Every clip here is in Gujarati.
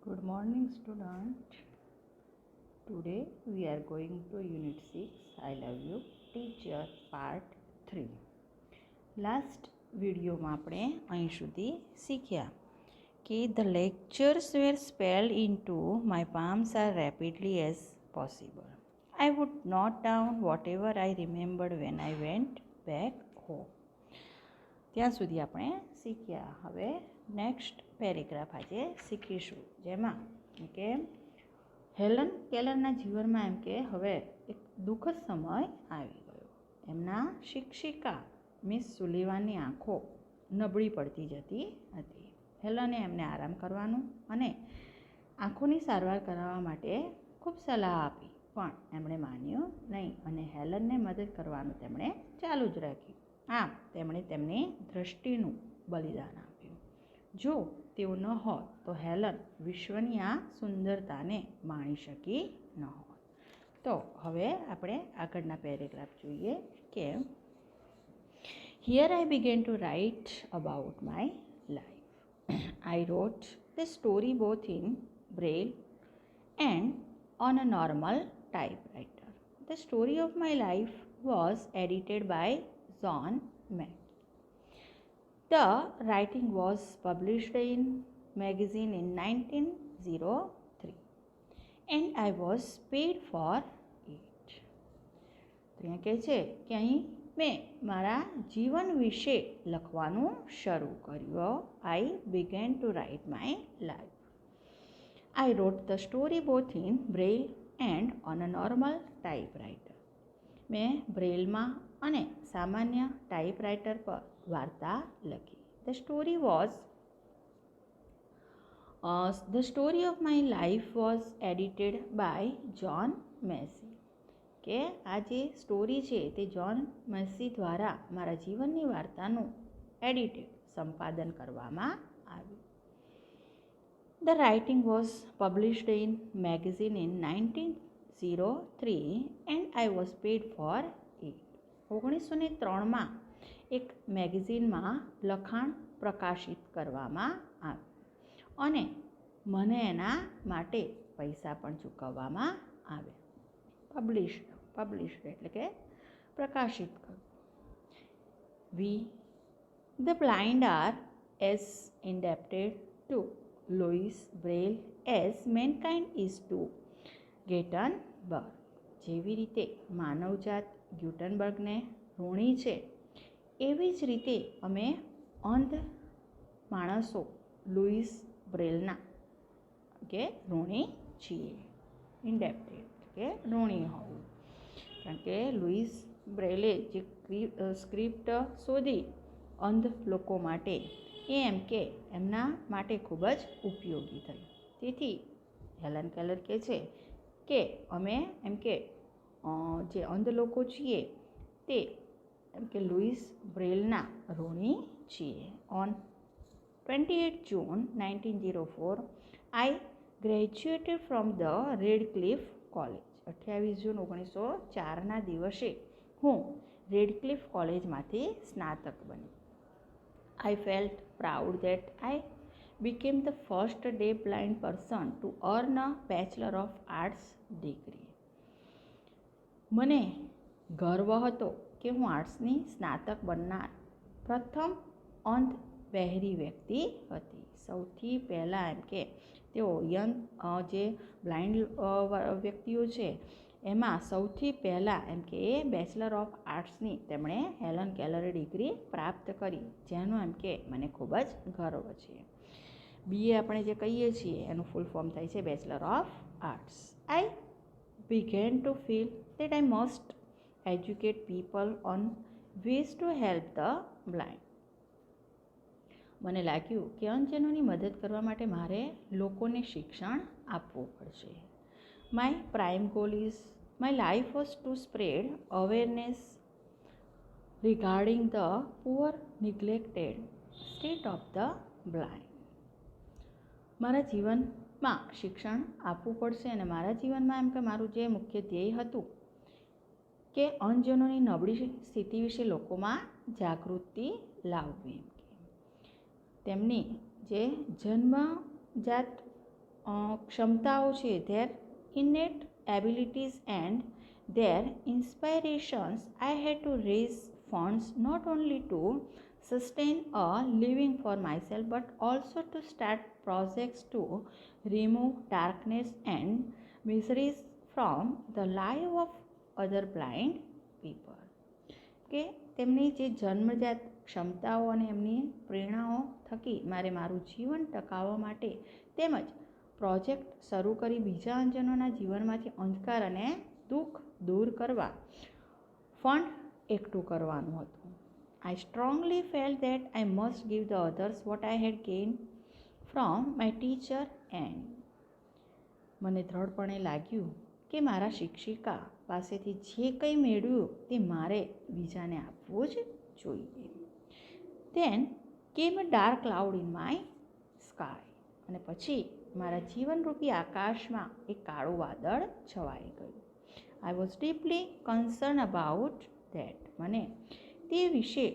Good morning, student. Today we are going to Unit 6 I Love You Teacher Part 3. Last વિડીયોમાં આપણે અહીં સુધી શીખ્યા કે the lectures were spelled into my palms as rapidly as possible. I would note down whatever I remembered when I went back home. ત્યાં સુધી આપણે શીખ્યા. હવે નેક્સ્ટ પેરેગ્રાફ આજે શીખીશું, જેમાં કે હેલન કેલરના જીવનમાં એમ કે હવે એક દુઃખદ સમય આવી ગયો. એમના શિક્ષિકા મિસ સુલીવાનની આંખો નબળી પડતી જતી હતી. હેલને એમને આરામ કરવાનું અને આંખોની સારવાર કરાવવા માટે ખૂબ સલાહ આપી, પણ એમણે માન્યું નહીં અને હેલનને મદદ કરવાનું તેમણે ચાલુ જ રાખ્યું. આમ તેમણે તેમની દૃષ્ટિનું બલિદાન આપ્યું. જો તેઓ ન હોત તો હેલન વિશ્વની આ સુંદરતાને માણી શકી ન હોત. તો હવે આપણે આગળના પેરેગ્રાફ જોઈએ કે Here I began to write about my life. I wrote the story both in Braille and on a normal typewriter. The story of my life was edited by John Mack. The writing was published in magazine in 1903 and I was paid for it. તો અહીંયા કહે છે કે અહીં મેં મારા જીવન વિશે લખવાનું શરૂ કર્યું. I began to write my life. I wrote the story both in Braille and on a normal typewriter. મેં બ્રેલમાં અને સામાન્ય ટાઈપરાઇટર પર વાર્તા લખી. The story of my life was edited by John Massey. કે આ જે સ્ટોરી છે તે જ્હોન મેસી દ્વારા મારા જીવનની વાર્તાનું સંપાદન કરવામાં આવ્યું. The writing was published in magazine in 1903 and I was paid for it. 1903માં એક મેગેઝિનમાં લખાણ પ્રકાશિત કરવામાં આવ્યું અને મને એના માટે પૈસા પણ ચૂકવવામાં આવ્યા. પબ્લિશ્ડ એટલે કે પ્રકાશિત કરવું. We the blind are as indebted to Louis Braille as mankind is to Gutenberg. જેવી રીતે માનવજાત ગ્યુટનબર્ગને ઋણી છે, એવી જ રીતે અમે અંધ માણસો લુઈસ બ્રેલના કે ઋણી છીએ. ઇન્ડેપ્ટેડ કે ઋણી હોવું, કારણ કે લુઈસ બ્રેલે જે સ્ક્રિપ્ટ શોધી અંધ લોકો માટે એ એમ કે એમના માટે ખૂબ જ ઉપયોગી થઈ. તેથી હેલન કેલર કહે છે કે અમે એમ કે જે અંધ લોકો છીએ તે એમ કે લુઈસ બ્રેલના ઋણી છીએ. On 28 June 1904 I graduated from the Redcliffe College. 28 જૂન 1904ના દિવસે હું રેડક્લિફ કોલેજમાંથી સ્નાતક બની. I felt proud that I became the first deaf-blind person to earn a Bachelor of Arts degree. મને ગર્વ હતો કે હું આર્ટ્સની સ્નાતક બનનાર પ્રથમ અંધ બહેરી વ્યક્તિ હતી. સૌથી પહેલાં એમ કે તેઓ જે બ્લાઇન્ડ વ્યક્તિઓ છે એમાં સૌથી પહેલાં એમ કે એ બેચલર ઓફ આર્ટ્સની તેમણે હેલન કેલરે ડિગ્રી પ્રાપ્ત કરી, જેનો એમ કે મને ખૂબ જ ગર્વ છે. BA આપણે જે કહીએ છીએ એનું ફૂલ ફોર્મ થાય છે bachelor of arts. I began to feel that I must educate people on ways to help the blind. મને લાગ્યું કે અંધજનોની મદદ કરવા માટે મારે લોકોને શિક્ષણ આપવું પડશે. My prime goal is my life was to spread awareness regarding the poor, neglected state of the blind. મારા જીવનમાં શિક્ષણ આપવું પડશે અને મારા જીવનમાં એમ કે મારું જે મુખ્ય ધ્યેય હતું કે અંધજનોની નબળી સ્થિતિ વિશે લોકોમાં જાગૃતિ લાવવી. એમ કે તેમની જે જન્મજાત ક્ષમતાઓ છે, there innate abilities and their inspirations, I had to raise funds not only to sustain a living for myself but also to start projects to remove darkness and miseries from the life of other blind people. કે તેમની જે જન્મજાત ક્ષમતાઓ અને એમની પ્રેરણાઓ થકી મારે મારું જીવન ટકાવવા માટે તેમજ પ્રોજેક્ટ શરૂ કરી બીજા અંજનોના જીવનમાંથી અંધકાર અને દુઃખ દૂર કરવા ફંડ એકઠું કરવાનું હતું. I strongly felt that I must give the others what I had gained from my teacher and મને દ્રઢપણે લાગ્યું કે મારા શિક્ષિકા પાસેથી જે કંઈ મેળવ્યું તે મારે બીજાને આપવું જ જોઈએ. Then came a dark cloud in my sky. અને પછી મારા જીવનરૂપી આકાશમાં એક કાળું વાદળ છવાઈ ગયું. I was deeply concerned about that. મને તે વિશે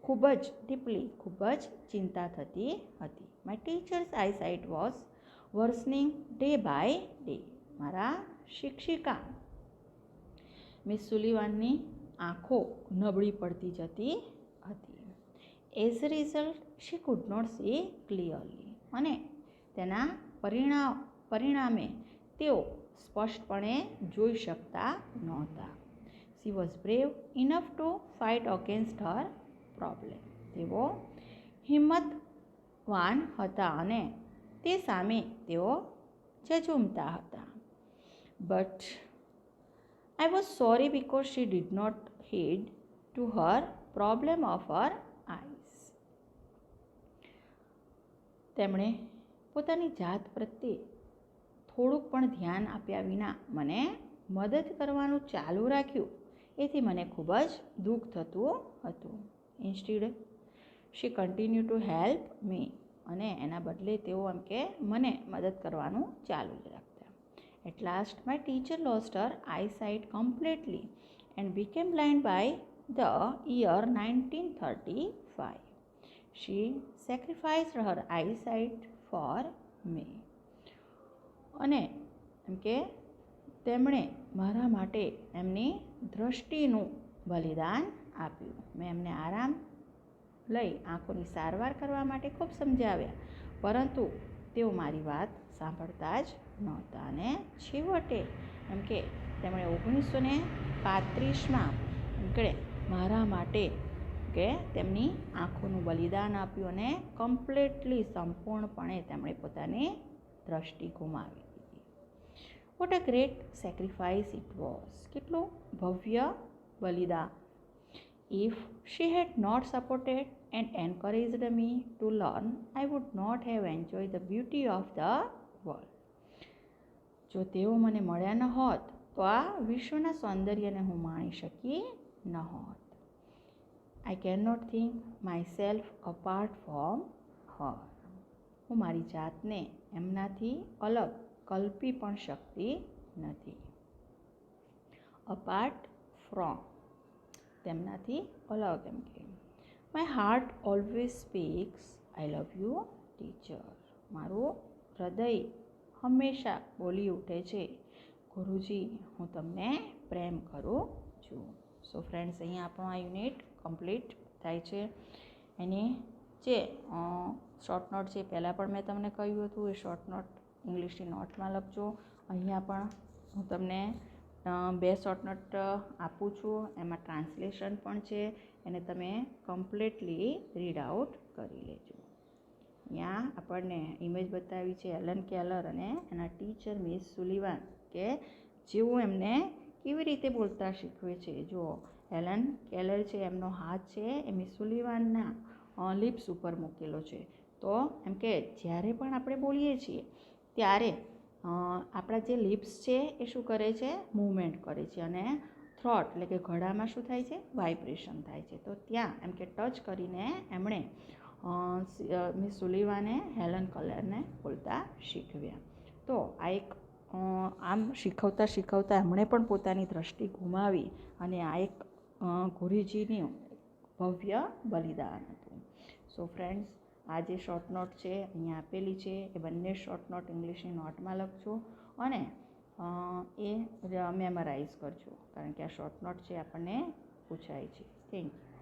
ખૂબ જ ચિંતા થતી હતી. My teacher's eyesight was worsening day by day. મારા શિક્ષિકા મિસ સુલિવાનની આંખો નબળી પડતી જતી હતી. As a result she could not see clearly. અને તેના પરિણામે તેઓ સ્પષ્ટપણે જોઈ શકતા નહોતા. She was brave enough to fight against her problem. તેઓ હિંમતવાન હતા અને તે સામે તેઓ ઝઝૂમતા હતા. But I was sorry because she did not heed to her problem of her eyes. તેમણે પોતાની જાત પ્રત્યે થોડુંક પણ ધ્યાન આપ્યા વિના મને મદદ કરવાનું ચાલુ રાખ્યું. એથી મને ખૂબ જ દુઃખ થતું હતું. Instead, she continued to help me. અને એના બદલે તેઓ એમ કે મને મદદ કરવાનું ચાલુ જ રાખતા. At last, my teacher lost her eyesight completely and became blind by the year 1935. She sacrificed her eyesight for me. અને એમ કે તેમણે મારા માટે એમની દૃષ્ટિનું બલિદાન આપ્યું. મેં એમને આરામ લઈ આંખોની સારવાર કરવા માટે ખૂબ સમજાવ્યા, પરંતુ તેઓ મારી વાત સાંભળતા જ નહોતા. અને છેવટે એમ કે તેમણે 1935માં એમ કે મારા માટે કે તેમની આંખોનું બલિદાન આપ્યું અને કમ્પ્લીટલી સંપૂર્ણપણે તેમણે પોતાની દ્રષ્ટિ ગુમાવી દીધી. What a great sacrifice it was. કેટલું ભવ્ય બલિદાન. If she had not supported and encouraged me to learn, I would not have enjoyed the beauty of the world. જો તેઓ મને મળ્યા ન હોત તો આ વિશ્વના સૌંદર્યને હું માણી શકી ન હોત. I cannot think myself apart from her. હું મારી જાતને એમનાથી અલગ કલ્પી પણ શકતી નથી. Apart from તેમનાથી અલગ એમ કે my heart always speaks I love you teacher. મારું હૃદય હંમેશા બોલી ઉઠે છે, ગુરુજી હું તમને પ્રેમ કરું છું. સો ફ્રેન્ડ્સ, અહીંયા આપણો આ યુનિટ કમ્પ્લીટ થાય છે. એની જે શોર્ટ નોટ છે પહેલાં પણ મેં તમને કહ્યું હતું, એ શોર્ટ નોટ ઇંગ્લિશની નોટમાં લખજો. અહીંયા પણ હું તમને 2 શોર્ટ નોટ આપું છું, એમાં ટ્રાન્સલેશન પણ છે, એને તમે કમ્પ્લીટલી રીડ આઉટ કરી લેજો. અહીંયા આપણને ઇમેજ બતાવી છે એલન કેલર અને એના ટીચર મિસ સુલિવાન, કે જેઓ એમને કેવી રીતે બોલતા શીખવે છે. જો એલન કેલર છે, એમનો હાથ છે એ મિસ સુલિવાનના લિપ્સ ઉપર મૂકેલો છે. તો એમ કે જ્યારે પણ આપણે બોલીએ છીએ ત્યારે આપણા જે લિપ્સ છે એ શું કરે છે, મૂવમેન્ટ કરે છે, અને થ્રોટ એટલે કે ગળામાં શું થાય છે, વાઇબ્રેશન થાય છે. તો ત્યાં એમ કે ટચ કરીને એમણે મિસ સુલિવાને હેલન કલરને બોલતા શીખવ્યા. તો આ એક આમ શીખવતા એમણે પણ પોતાની દ્રષ્ટિ ગુમાવી, અને આ એક ગુરુજીનું ભવ્ય બલિદાન હતું. સો ફ્રેન્ડ્સ, આ જે શોર્ટ નોટ છે અહીંયા આપેલી છે એ બંને શોર્ટ નોટ ઇંગ્લિશની નોટમાં લખજો અને એ મેમરાઇઝ કરજો, કારણ કે આ શોર્ટ નોટ છે આપણને પૂછાય છે. Thank you.